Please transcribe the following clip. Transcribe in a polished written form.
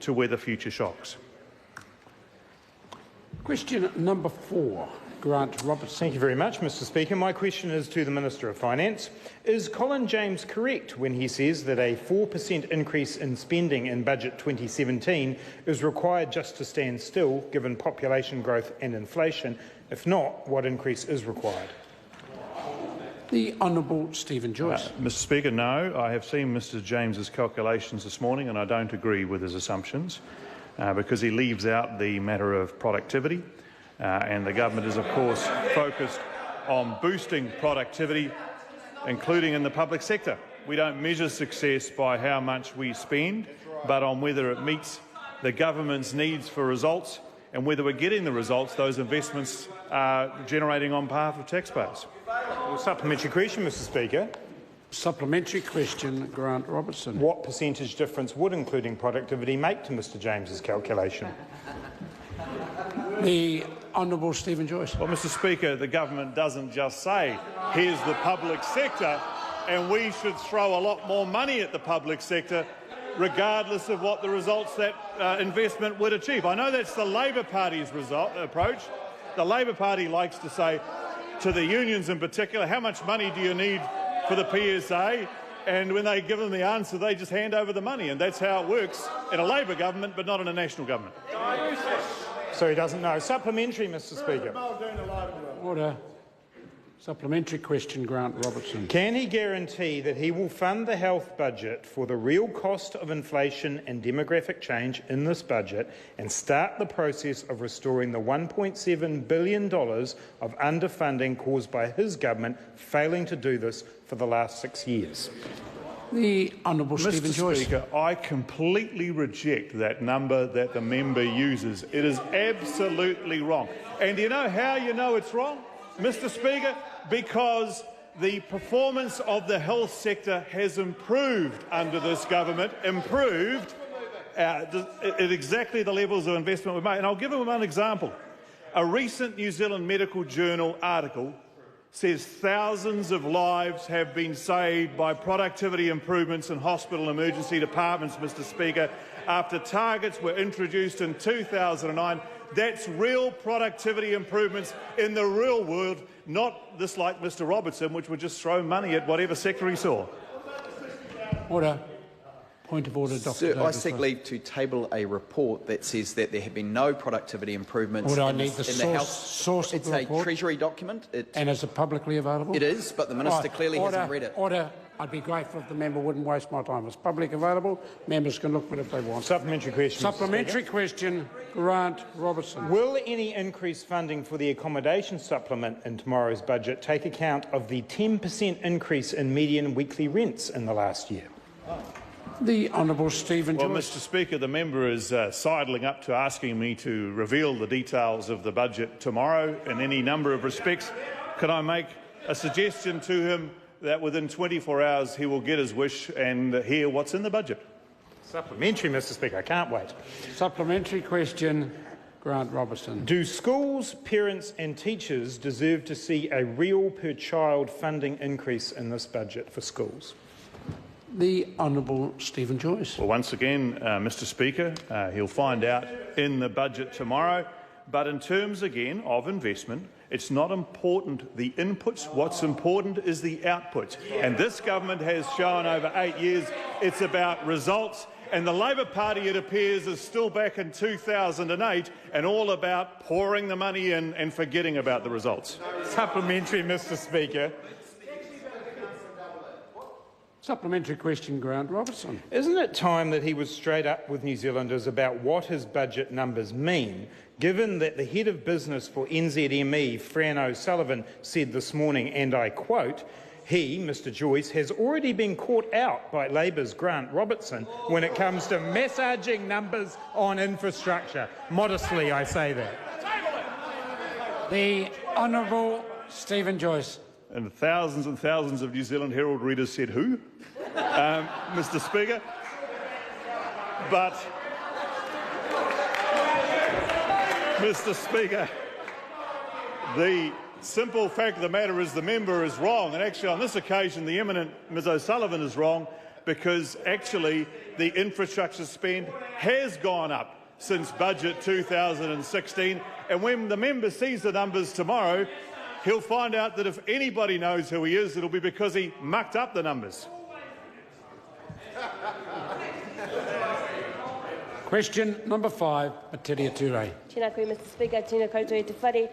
to weather future shocks. Question number 4. Grant Robertson. Thank you very much, Mr Speaker. My question is to the Minister of Finance. Is Colin James correct when he says that a 4% increase in spending in Budget 2017 is required just to stand still, given population growth and inflation? If not, what increase is required? The Honourable Stephen Joyce. Mr Speaker, no. I have seen Mr James's calculations this morning and I don't agree with his assumptions because he leaves out the matter of productivity. And the government is, of course, focused on boosting productivity, including in the public sector. We don't measure success by how much we spend, but on whether it meets the government's needs for results and whether we're getting the results those investments are generating on behalf of taxpayers. Supplementary question, Mr Speaker. Supplementary question, Grant Robertson. What percentage difference would including productivity make to Mr James's calculation? The Honourable Stephen Joyce. Well, Mr Speaker, the government doesn't just say, here's the public sector, and we should throw a lot more money at the public sector, regardless of what the results that investment would achieve. I know that's the Labor Party's approach. The Labor Party likes to say to the unions in particular, how much money do you need for the PSA? And when they give them the answer, they just hand over the money. And that's how it works in a Labor government, but not in a national government. So he doesn't know. Supplementary, Mr Speaker. Order. Supplementary question, Grant Robertson. Can he guarantee that he will fund the health budget for the real cost of inflation and demographic change in this budget and start the process of restoring the $1.7 billion of underfunding caused by his government failing to do this for the last 6 years? The Honourable Stephen Joyce. Mr Speaker, I completely reject that number that the member uses. It is absolutely wrong. And do you know how you know it's wrong, Mr Speaker? Because the performance of the health sector has improved under this government, at exactly the levels of investment we've made. And I'll give him one example. A recent New Zealand Medical Journal article says thousands of lives have been saved by productivity improvements in hospital emergency departments, Mr Speaker, after targets were introduced in 2009. That's real productivity improvements in the real world, not this like Mr Robertson, which would just throw money at whatever sector he saw. Order. Point of order, Dr. Sir, Davis. I seek leave to table a report that says that there have been no productivity improvements Order, I in need the the House. source of It's the a report. Treasury document. And is it publicly available? It is, but the Minister clearly hasn't read it. Order. I'd be grateful if the member wouldn't waste my time. It's publicly available. Members can look at it if they want. Supplementary question. Supplementary question, Grant Robertson. Will any increased funding for the accommodation supplement in tomorrow's budget take account of the 10% increase in median weekly rents in the last year? The Honourable Stephen Joyce. Well, Mr Speaker, the member is sidling up to asking me to reveal the details of the budget tomorrow in any number of respects. Can I make a suggestion to him that within 24 hours he will get his wish and hear what's in the budget? Supplementary, Mr Speaker. I can't wait. Supplementary question, Grant Robertson. Do schools, parents and teachers deserve to see a real per-child funding increase in this budget for schools? The Honourable Stephen Joyce. Well, once again, Mr Speaker, he'll find out in the budget tomorrow. But in terms, again, of investment, it's not important the inputs. What's important is the outputs. And this government has shown over 8 years it's about results. And the Labor Party, it appears, is still back in 2008 and all about pouring the money in and forgetting about the results. Supplementary, Mr Speaker. Supplementary question, Grant Robertson. Isn't it time that he was straight up with New Zealanders about what his budget numbers mean, given that the head of business for NZME, Fran O'Sullivan, said this morning, and I quote, he, Mr Joyce, has already been caught out by Labour's Grant Robertson when it comes to massaging numbers on infrastructure. Modestly, I say that. The Honourable Stephen Joyce. And thousands of New Zealand Herald readers said who? Mr Speaker. But, Mr Speaker, the simple fact of the matter is the member is wrong. And actually on this occasion the eminent Ms O'Sullivan is wrong because actually the infrastructure spend has gone up since budget 2016. And when the member sees the numbers tomorrow, he'll find out that if anybody knows who he is, it'll be because he mucked up the numbers. Question number 5, Materia Ture. Tēnā koe, Mr Speaker. Tēnā koutou e te whare.